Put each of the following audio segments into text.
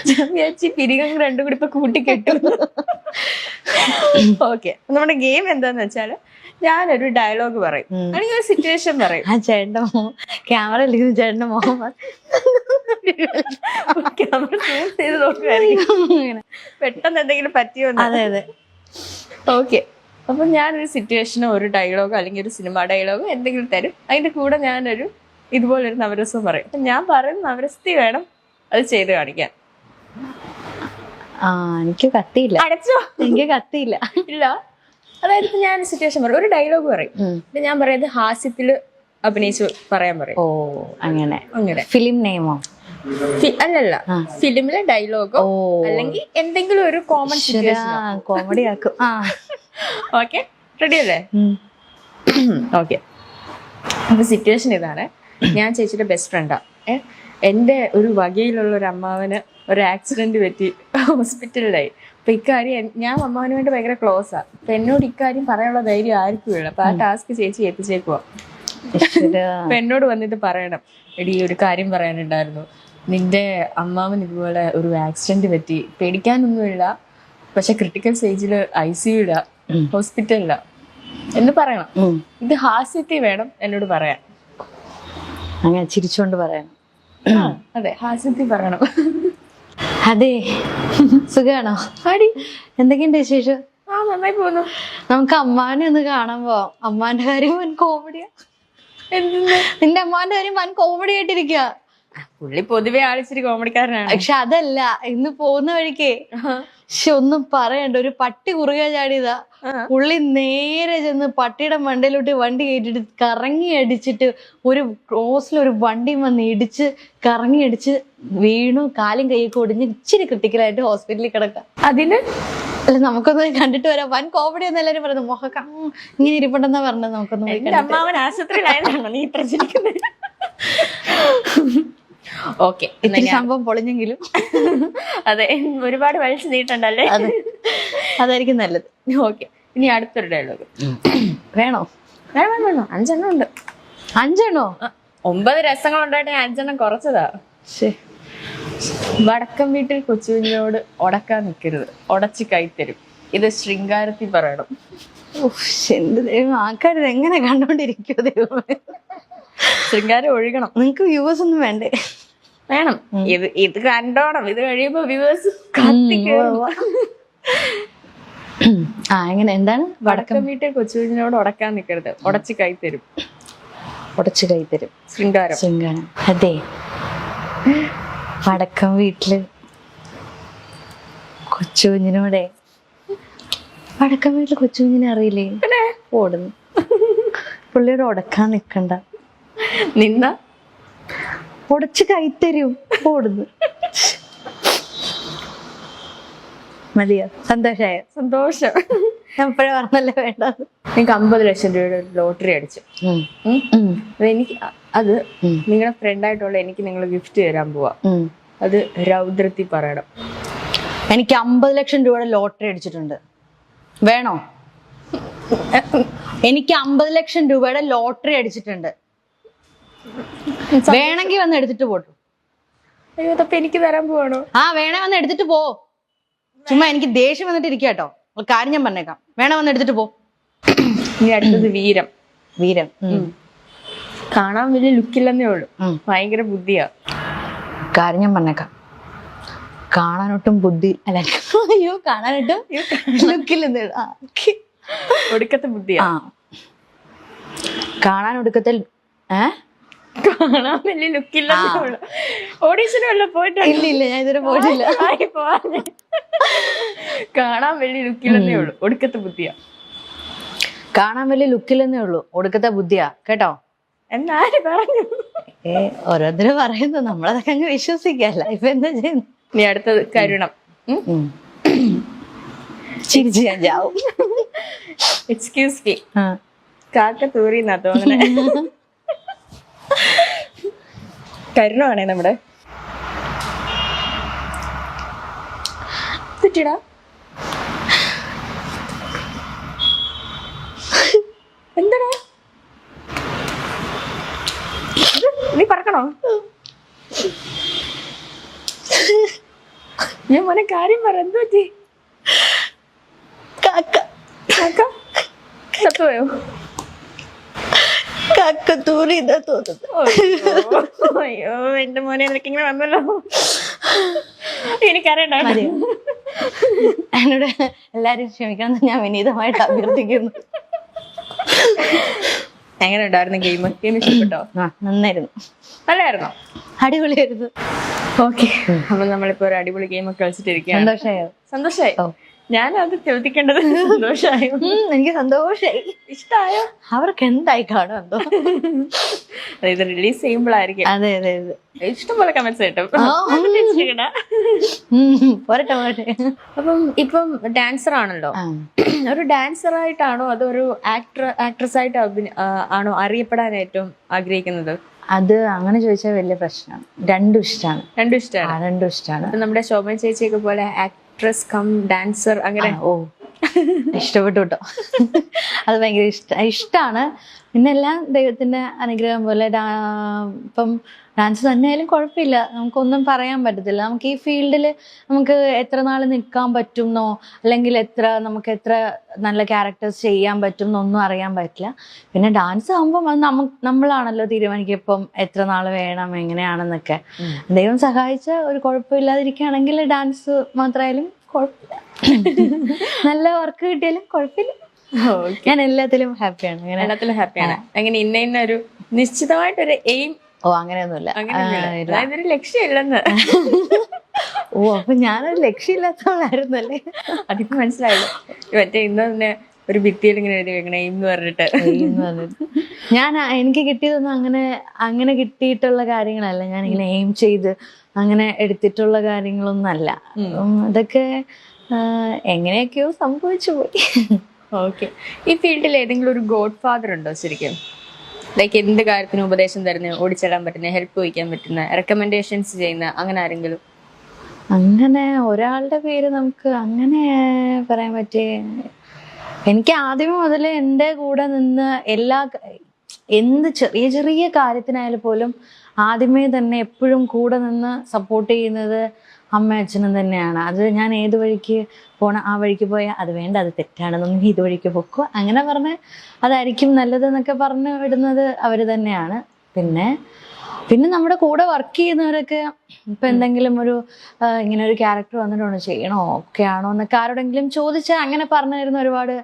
ഞാൻ വിചാരിച്ചു പിരികം രണ്ടും കൂടി ഇപ്പൊ കൂട്ടിക്കെട്ടും. ഓക്കെ, നമ്മുടെ ഗെയിം എന്താന്ന് വെച്ചാല് ഞാനൊരു ഡയലോഗ് പറയും, അല്ലെങ്കിൽ ഒരു സിറ്റുവേഷൻ പറയും. ആ ചേട്ടന്റെ ക്യാമറ ഇരിക്കുന്ന ചേട്ടന്റെ മുഖം ക്യാമറ സൂം ചെയ്ത് നോക്കുമായിരിക്കും പെട്ടെന്ന് എന്തെങ്കിലും പറ്റിയോ. അതെ അതെ. ഓക്കെ, അപ്പൊ ഞാനൊരു സിറ്റുവേഷനോ ഒരു ഡയലോഗോ അല്ലെങ്കിൽ ഒരു സിനിമ ഡയലോഗോ എന്തെങ്കിലും തരും. അതിന്റെ കൂടെ ഞാനൊരു ഇതുപോലൊരു നവരസവും പറയും. അപ്പൊ ഞാൻ പറയുന്ന നവരസത്തിൽ വേണം അത് ചെയ്ത് കാണിക്കാൻ. എനിക്ക് കത്തിയില്ല. അടച്ചോ? എനിക്ക് കത്തിയില്ല. ഇല്ല, അതായത് ഇപ്പൊ ഞാൻ സിറ്റുവേഷൻ പറയും, ഒരു ഡയലോഗ് പറയും. ഞാൻ പറയുന്നത് ഹാസ്യത്തില് അഭിനയിച്ച് പറയാൻ പറയും. ഓ അങ്ങനെ. അങ്ങനെ ഫിലിം നെയിമോ? അല്ലല്ല, ഫിലിമിലെ ഡയലോഗോ അല്ലെങ്കിൽ എന്തെങ്കിലും ഒരു കോമൺ സിറ്റുവേഷൻ. കോമഡി ആക്കും. ഓക്കെ, റെഡി അല്ലേ? ഓക്കെ, അപ്പൊ സിറ്റുവേഷൻ ഇതാണ്. ഞാൻ ചേച്ചിയുടെ ബെസ്റ്റ് ഫ്രണ്ടാ. എൻ്റെ ഒരു വകയിലുള്ള ഒരു അമ്മാവന് ഒരു ആക്സിഡന്റ് പറ്റി ഹോസ്പിറ്റലിലായി. അപ്പൊ ഇക്കാര്യം ഞാൻ അമ്മാവന് വേണ്ടി ഭയങ്കര ക്ലോസാ. അപ്പൊ എന്നോട് ഇക്കാര്യം പറയാനുള്ള ധൈര്യം ആർക്കും ഇല്ല. അപ്പൊ ആ ടാസ്ക് ചേച്ചി എത്തിച്ചേക്കുവാ. അപ്പൊ എന്നോട് വന്നിട്ട് പറയണം, എടി ഒരു കാര്യം പറയാനുണ്ടായിരുന്നു, നിന്റെ അമ്മാവൻ ഇതുപോലെ ഒരു ആക്സിഡന്റ് പറ്റി, പേടിക്കാനൊന്നുമില്ല, പക്ഷെ ക്രിട്ടിക്കൽ സ്റ്റേജില് ICU ഹോസ്പിറ്റലില എന്ന് പറയണം. ഇത് ഹാസ്യത്തിൽ വേണം എന്നോട് പറയാൻ. അങ്ങനെ ചിരിച്ചോണ്ട് പറയണം. അതെ, ഹാസ്യത്തിൽ പറയണം. അതെ, സുഖാണോ? ആടി, എന്തൊക്കെയുണ്ട് വിശേഷം? നന്നായി പോകുന്നു. നമുക്ക് അമ്മാനെ ഒന്ന് കാണാൻ പോവാം. അമ്മാന്റെ കാര്യം വൻ കോമഡിയാ. നിന്റെ അമ്മാന്റെ കാര്യം വൻ കോമഡി ആയിട്ടിരിക്കുക. പുള്ളി പൊതുവെ ആളിച്ചിരി കോമഡിക്കാരനാണ്. പക്ഷെ അതല്ല, ഇന്ന് പോകുന്ന വഴിക്കേ ഒന്നും പറയണ്ട, ഒരു പട്ടി കുറുകെ ചാടിയതാ. പുള്ളി നേരെ ചെന്ന് പട്ടിയുടെ മണ്ടയിലോട്ട് വണ്ടി കയറ്റിട്ട് കറങ്ങി അടിച്ചിട്ട് ഒരു ക്രോസിൽ ഒരു വണ്ടി വന്ന് ഇടിച്ച് കറങ്ങി അടിച്ച് വീണു. കാലും കൈയൊക്കെ ഒടിഞ്ഞ് ഇച്ചിരി ക്രിട്ടിക്കലായിട്ട് ഹോസ്പിറ്റലിൽ കിടക്കാം. അതിന് അല്ല, നമുക്കൊന്ന് കണ്ടിട്ട് വരാം. വൻ കോമഡി എന്ന് എല്ലാരും പറയുന്നത്. മുഖക്ക ഇങ്ങനെ ഇരിപ്പുണ്ടെന്നാ പറഞ്ഞത്. നമുക്കൊന്ന് അമ്മാവൻ ആശുപത്രിയിലായതാണോ നീ പ്രചരിക്കുന്നത്? ഓക്കെ, ഇത്തിരി സംഭവം പൊളിഞ്ഞെങ്കിലും അതെ, ഒരുപാട് വലിച്ചു നീട്ടണ്ടല്ലേ? അതെ, അതായിരിക്കും നല്ലത്. ഓക്കെ, ഇനി അടുത്തൊരു ഡയലോഗ് വേണോ? വേണം വേണം, 5 എണ്ണം ഉണ്ട്. 5 എണ്ണോ? 9 രസങ്ങളുണ്ടായിട്ട് ഞാൻ 5 എണ്ണം കുറച്ചതാ. വടക്കം വീട്ടിൽ കൊച്ചുകുഞ്ഞിനോട് ഉടക്കാൻ നിൽക്കരുത്, ഉടച്ച് കൈത്തരും. ഇത് ശൃംഗാരത്തിൽ പറയണം. എന്ത് ദൈവം, ആൾക്കാർ എങ്ങനെ കണ്ടോണ്ടിരിക്കോ ദൈവമേ. ശൃംഗാരം ഒഴുകണം. നിങ്ങക്ക് വ്യൂവേഴ്സ് ഒന്നും വേണ്ടേ? വേണം. ഇത് കണ്ടോണം. ഇത് കഴിയുമ്പോ വ്യൂവേഴ്സ് എങ്ങനെ, എന്താണ്? വടക്കം വീട്ടിൽ കൊച്ചുകുഞ്ഞിനോട് ഉടക്കാൻ നിൽക്കരുത്, ഉടച്ച് കൈത്തരും. ഉടച്ച് കൈത്തരും, ശൃംഗാരം. ശൃംഗാരം. അതെ, വടക്കം വീട്ടില് കൊച്ചുകുഞ്ഞിനോടെ, വടക്കം വീട്ടില് കൊച്ചുകുഞ്ഞിനെ അറിയില്ലേ? ഓടുന്നു. പുള്ളിയോട് ഉടക്കാൻ നിക്കണ്ട, നിന്ന ഉടച്ച് കൈത്തരും. ഓടുന്നു. മതിയോ? സന്തോഷായോ? സന്തോഷം. ഞാൻ ഇപ്പഴേ പറഞ്ഞല്ലേ വേണ്ട. നിങ്ങൾക്ക് 50 ലക്ഷം രൂപയുടെ ലോട്ടറി അടിച്ചു. എനിക്ക് അത് നിങ്ങളുടെ ഫ്രണ്ടായിട്ടുള്ള എനിക്ക് നിങ്ങൾ ഗിഫ്റ്റ് തരാൻ പോവാ. അത് രൗദ്രത്തിൽ പറയണം. എനിക്ക് 50 ലക്ഷം രൂപയുടെ ലോട്ടറി അടിച്ചിട്ടുണ്ട്. വേണോ? എനിക്ക് 50 ലക്ഷം രൂപയുടെ ലോട്ടറി അടിച്ചിട്ടുണ്ട്. വേണമെങ്കിൽ വന്ന് എടുത്തിട്ട് പോട്ടു. അയ്യോ, അപ്പൊ എനിക്ക് തരാൻ പോവാണോ? വേണേ വന്ന് എടുത്തിട്ട് പോ. ചുമ്മാ എനിക്ക് ദേഷ്യം വന്നിട്ട് ഇരിക്കാട്ടോ. കാര്യം ഞാൻ പറഞ്ഞേക്കാം. വേണേ വന്ന് എടുത്തിട്ട് പോ. ഇനി അടുത്തത് വീരം. വീരം കാണാൻ വലിയ ലുക്കില്ലെന്നേ ഉള്ളു, ഭയങ്കര ബുദ്ധിയാ. കാര്യം ഞാൻ പറഞ്ഞേക്കാം. കാണാനൊട്ടും ബുദ്ധി അല്ല, അയ്യോ കാണാനൊട്ടും ലുക്കില്ലെന്നേ ഉള്ളു. ഒടുക്കത്തെ ബുദ്ധിയാ. കാണാൻ ഒടുക്കത്തെ കാണാൻ വലിയ ലുക്കില്ലെന്നേ ഉള്ളു. ഓഡീഷനും വല്ല പോയിട്ടില്ല? ഇല്ല, ഞാൻ ഇതുവരെ പോയിട്ടില്ല. കാണാൻ വലിയ ലുക്കില്ലെന്നേ ഉള്ളു, ഒടുക്കത്തെ ബുദ്ധിയാ. കാണാൻ വലിയ ലുക്കില്ലെന്നേ ഉള്ളു, ഒടുക്കത്തെ ബുദ്ധിയാ. കേട്ടോ? എന്നാര് പറഞ്ഞു? ഓരോരുത്തരും പറയുന്നു, നമ്മളതൊക്കെ അങ്ങ് വിശ്വസിക്കല്ല. ഇപ്പൊ എന്താ ചെയ്യുന്നു? നീ അടുത്തത് കരുണം. ചിരിച്ച് ഞാൻ ചാവും. എക്സ്ക്യൂസ് മീ, കാക്ക തൂറിന്നാ തോന്നണേ. കരുണമാണേ നമ്മുടെ. തെറ്റിടാ. എന്താടാ നീ പറക്കണോ? ഞാൻ മോനെ കാര്യം പറ, എന്ത് പറ്റി? കാക്ക ചത്തുപോയോ? കാക്ക തൂറിയതാ തോന്നുന്നു. അയ്യോ എന്റെ മോനെ, എനിക്കിങ്ങനെ വന്നല്ലോ. എനിക്കറിയണ്ട. എന്നോട് എല്ലാരും ക്ഷമിക്കണം, ഞാൻ വിനീതമായിട്ട് അഭ്യർത്ഥിക്കുന്നു. എങ്ങനെ ഉണ്ടായിരുന്നു ഗെയിം? ഗെയിം ഇഷ്ടപ്പെട്ടോ? നന്നായിരുന്നു. നല്ലായിരുന്നോ? അടിപൊളിയായിരുന്നു. ഓക്കെ, അപ്പൊ നമ്മളിപ്പോ ഒരു അടിപൊളി ഗെയിം ഒക്കെ കളിച്ചിട്ടിരിക്കുകയാണ്. സന്തോഷമായോ? സന്തോഷായി. ഞാനത് ചോദിക്കേണ്ടത് സന്തോഷമായോ? എനിക്ക് സന്തോഷായി. ഇഷ്ടായോ? അവർക്ക് എന്തായി കാണും എന്തോ. ഇത് റിലീസ് ചെയ്യുമ്പോഴായിരിക്കും. അതെ അതെ അതെ, ഇഷ്ടംപോലെ കമന്റ്സ് കിട്ടും. പോരട്ടെ പോരട്ടെ. അപ്പം ഇപ്പം ഡാൻസർ ആണല്ലോ, ഒരു ഡാൻസർ ആയിട്ടാണോ അതോ ഒരു ആക്ട്രസ് ആയിട്ട് ആണോ അറിയപ്പെടാൻ ഏറ്റവും ആഗ്രഹിക്കുന്നത്? അത് അങ്ങനെ ചോദിച്ചാൽ വലിയ പ്രശ്നമാണ്. രണ്ടും ഇഷ്ടമാണ്. രണ്ടും ഇഷ്ടമാണ്. രണ്ടും ഇഷ്ടമാണ്. നമ്മുടെ ശോഭന ചേച്ചിയൊക്കെ പോലെ ആക്ട്രസ് കം ഡാൻസർ അങ്ങനെ. ഓ, ഇഷ്ടപ്പെട്ടു കേട്ടോ. അത് ഭയങ്കര ഇഷ്ടമാണ്. പിന്നെ എല്ലാം ദൈവത്തിന്റെ അനുഗ്രഹം പോലെ. ഇപ്പം ഡാൻസ് തന്നെയായാലും കുഴപ്പമില്ല, നമുക്കൊന്നും പറയാൻ പറ്റത്തില്ല. നമുക്ക് ഈ ഫീൽഡിൽ നമുക്ക് എത്ര നാൾ നിൽക്കാൻ പറ്റുമെന്നോ അല്ലെങ്കിൽ നമുക്ക് എത്ര നല്ല ക്യാരക്ടേഴ്സ് ചെയ്യാൻ പറ്റും എന്നൊന്നും അറിയാൻ പറ്റില്ല. പിന്നെ ഡാൻസ് ആകുമ്പം അത് നമ്മളാണല്ലോ തീരുമാനിക്കുക ഇപ്പം എത്ര നാൾ വേണം എങ്ങനെയാണെന്നൊക്കെ. ദൈവം സഹായിച്ച ഒരു കുഴപ്പമില്ലാതിരിക്കുകയാണെങ്കിൽ ഡാൻസ് മാത്രമായാലും കുഴപ്പമില്ല. നല്ല വർക്ക് കിട്ടിയാലും കുഴപ്പമില്ല. ഞാൻ എല്ലാത്തിലും ഹാപ്പിയാണ്. എല്ലാത്തിലും ഹാപ്പിയാണ്. അങ്ങനെ ഇന്ന ഒരു നിശ്ചിതമായിട്ടൊരു എയിം? ഓ, അങ്ങനെയൊന്നുമില്ല. അതൊരു ലക്ഷ്യമില്ലെന്ന്. ഓ, അപ്പൊ ഞാനൊരു ലക്ഷ്യമില്ലാത്തവളായിരുന്നല്ലേ? അതിപ്പോ മനസ്സിലായല്ലോ. മറ്റേ ഇന്ന് തന്നെ ഒരു ഭിത്തിയിൽ ഇങ്ങനെ എഴുതി വെക്കണേ എയിം എന്ന് പറഞ്ഞിട്ട്. എനിക്ക് കിട്ടിയതൊന്നും അങ്ങനെ കിട്ടിയിട്ടുള്ള കാര്യങ്ങളല്ല. ഞാനിങ്ങനെ എയിം ചെയ്ത് അങ്ങനെ എടുത്തിട്ടുള്ള കാര്യങ്ങളൊന്നും അല്ല. അതൊക്കെ എങ്ങനെയൊക്കെയോ സംഭവിച്ചു പോയി. ഓക്കെ, ഈ ഫീൽഡിൽ ഏതെങ്കിലും ഒരു ഗോഡ് ഫാദർ ഉണ്ടോ ശരിക്കും? ലൈക്ക് എന്ത് കാര്യത്തിനും ഉപദേശം തരുന്ന, ഓടിച്ചെല്ലാൻ പറ്റുന്ന, ഹെൽപ്പ് വഹിക്കാൻ പറ്റുന്ന, റെക്കമെൻഡേഷൻസ് ചെയ്യുന്ന അങ്ങനെ ആരെങ്കിലും? അങ്ങനെ ഒരാളുടെ പേര് നമുക്ക് അങ്ങനെ പറയാൻ പറ്റേ. എനിക്ക് ആദ്യമേ മുതൽ എൻ്റെ കൂടെ നിന്ന് എന്ത് ചെറിയ ചെറിയ കാര്യത്തിനായാലും പോലും ആദ്യമേ തന്നെ എപ്പോഴും കൂടെ നിന്ന് സപ്പോർട്ട് ചെയ്യുന്നത് അമ്മ അച്ഛനും തന്നെയാണ്. അത് ഞാൻ ഏത് വഴിക്ക് പോകണം, ആ വഴിക്ക് പോയാൽ അത് വേണ്ട, അത് തെറ്റാണെന്നൊന്നും ഇത് വഴിക്ക് പൊക്കോ അങ്ങനെ പറഞ്ഞ് അതായിരിക്കും നല്ലതെന്നൊക്കെ പറഞ്ഞു വിടുന്നത് അവർ തന്നെയാണ്. പിന്നെ നമ്മുടെ കൂടെ വർക്ക് ചെയ്യുന്നവരൊക്കെ ഇപ്പം എന്തെങ്കിലും ഇങ്ങനെ ഒരു ക്യാരക്ടർ വന്നിട്ടുണ്ടോ, ചെയ്യണോ, ഒക്കെ ആണോ എന്നൊക്കെ ആരോടെങ്കിലും ചോദിച്ചാൽ അങ്ങനെ പറഞ്ഞു തരുന്ന ഒരുപാട്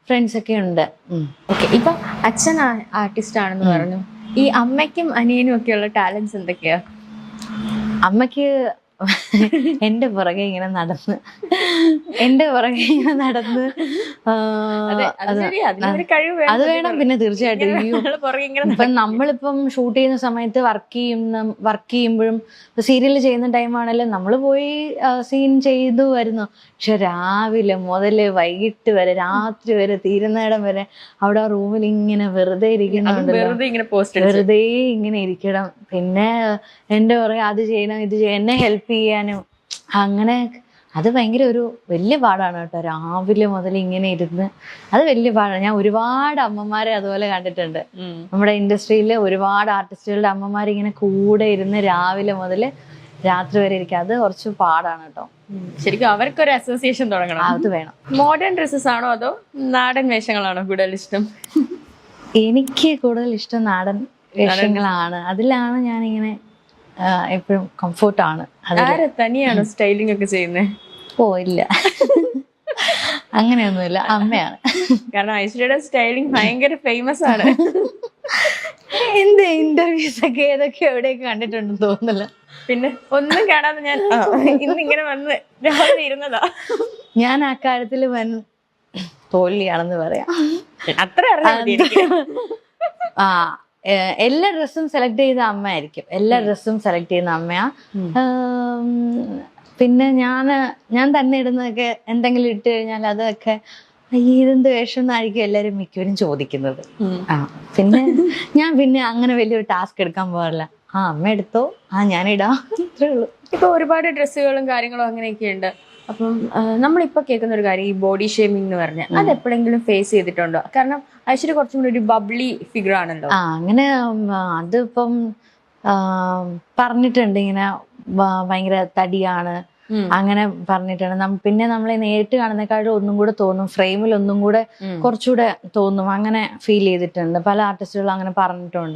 ഫ്രണ്ട്സ് ഒക്കെ ഉണ്ട്. ഓക്കെ, ഇപ്പൊ അച്ഛൻ ആർട്ടിസ്റ്റ് ആണെന്ന് പറഞ്ഞു. ഈ അമ്മയ്ക്കും അനിയനും ഒക്കെയുള്ള ടാലൻസ് എന്തൊക്കെയാ? അമ്മയ്ക്ക് എന്റെ പുറകെ ഇങ്ങനെ നടന്ന് അത് വേണം. പിന്നെ തീർച്ചയായിട്ടും ഇപ്പം നമ്മളിപ്പം ഷൂട്ട് ചെയ്യുന്ന സമയത്ത് വർക്ക് ചെയ്യുമ്പോഴും സീരിയൽ ചെയ്യുന്ന ടൈമാണെങ്കിലും നമ്മൾ പോയി സീൻ ചെയ്തു വരുന്നു. പക്ഷെ രാവിലെ മുതൽ വൈകിട്ട് വരെ, രാത്രി വരെ, തീരുന്നിടം വരെ അവിടെ ആ റൂമിൽ ഇങ്ങനെ വെറുതെ ഇരിക്കുന്നുണ്ടല്ലോ, വെറുതെ ഇങ്ങനെ ഇരിക്കണം. പിന്നെ എന്റെ പുറകെ അത് ചെയ്യണം, ഇത് ചെയ്യണം, എന്നെ ഹെൽപ്പ് ചെയ്യാനും അങ്ങനെ. അത് ഭയങ്കര ഒരു വലിയ പാടാണ് കേട്ടോ, രാവിലെ മുതൽ ഇങ്ങനെ ഇരുന്ന്. അത് വലിയ പാടാണ്. ഞാൻ ഒരുപാട് അമ്മമാരെ അതുപോലെ കണ്ടിട്ടുണ്ട്. നമ്മുടെ ഇൻഡസ്ട്രിയിൽ ഒരുപാട് ആർട്ടിസ്റ്റുകളുടെ അമ്മമാർ ഇങ്ങനെ കൂടെ ഇരുന്ന് രാവിലെ മുതൽ രാത്രി വരെ ഇരിക്കുക. അത് കുറച്ച് പാടാണ് കേട്ടോ. ശരിക്കും അവർക്കൊരു അസോസിയേഷൻ തുടങ്ങണം. അത് വേണം. മോഡേൺ ഡ്രസ്സസ് ആണോ അതോ നാടൻ വേഷങ്ങളാണോ കൂടുതൽ ഇഷ്ടം? എനിക്ക് കൂടുതൽ ഇഷ്ടം നാടൻ വേഷങ്ങളാണ്. അതിലാണ് ഞാനിങ്ങനെ എപ്പോഴും കംഫോർട്ടാണ്. തനിയാണോ സ്റ്റൈലിംഗ് ഒക്കെ ചെയ്യുന്നത്? ഓ ഇല്ല, അങ്ങനെയൊന്നുമില്ല, അമ്മയാണ്. കാരണം ഐശ്വര്യയുടെ സ്റ്റൈലിംഗ് ഭയങ്കര ഫേമസ് ആണ്. എന്ത് ഇന്റർവ്യൂസ് ഒക്കെ ഏതൊക്കെ എവിടെയൊക്കെ കണ്ടിട്ടുണ്ടെന്ന് തോന്നുന്നില്ല. പിന്നെ ഒന്നും കാണാതെ ഞാൻ ഇന്നിങ്ങനെ വന്ന് രാവിലെ ഇരുന്നതാ. ഞാൻ ആ കാര്യത്തില് തോൽവിയാണെന്ന് പറയാം. അത്ര എല്ലാ ഡ്രസ്സും സെലക്ട് ചെയ്ത അമ്മയായിരിക്കും. എല്ലാ ഡ്രസ്സും സെലക്ട് ചെയ്യുന്ന അമ്മയാ. പിന്നെ ഞാൻ തന്നെ ഇടുന്നതൊക്കെ എന്തെങ്കിലും ഇട്ട് കഴിഞ്ഞാൽ അതൊക്കെ ഇതെന്ത് വേഷം എന്നായിരിക്കും എല്ലാവരും മിക്കവരും ചോദിക്കുന്നത്. പിന്നെ അങ്ങനെ വലിയൊരു ടാസ്ക് എടുക്കാൻ പോകാറില്ല. അമ്മ എടുത്തോ, ഞാനിടാം, ഇത്രേ ഉള്ളൂ. ഇപ്പൊ ഒരുപാട് ഡ്രസ്സുകളും കാര്യങ്ങളും അങ്ങനെയൊക്കെ ഉണ്ട്. അപ്പം നമ്മളിപ്പോ കേൾക്കുന്ന ഒരു കാര്യം, ഈ ബോഡി ഷേമിംഗ് എന്ന് പറഞ്ഞാൽ അത് എപ്പോഴെങ്കിലും ഫേസ് ചെയ്തിട്ടുണ്ടോ? കാരണം ഐശ്വര്യ കുറച്ചും കൂടി ഒരു ബബ്ലി ഫിഗർ ആണല്ലോ. അങ്ങനെ അതിപ്പം പറഞ്ഞിട്ടുണ്ട് ഇങ്ങനെ ഭയങ്കര തടിയാണ് അങ്ങനെ പറഞ്ഞിട്ടുണ്ട്. പിന്നെ നമ്മളെ നേരിട്ട് കാണുന്നേക്കാളും ഒന്നും കൂടെ തോന്നും, ഫ്രെയിമിൽ ഒന്നും കൂടെ കുറച്ചുകൂടെ തോന്നും, അങ്ങനെ ഫീൽ ചെയ്തിട്ടുണ്ട്. പല ആർട്ടിസ്റ്റുകളും അങ്ങനെ പറഞ്ഞിട്ടുണ്ട്.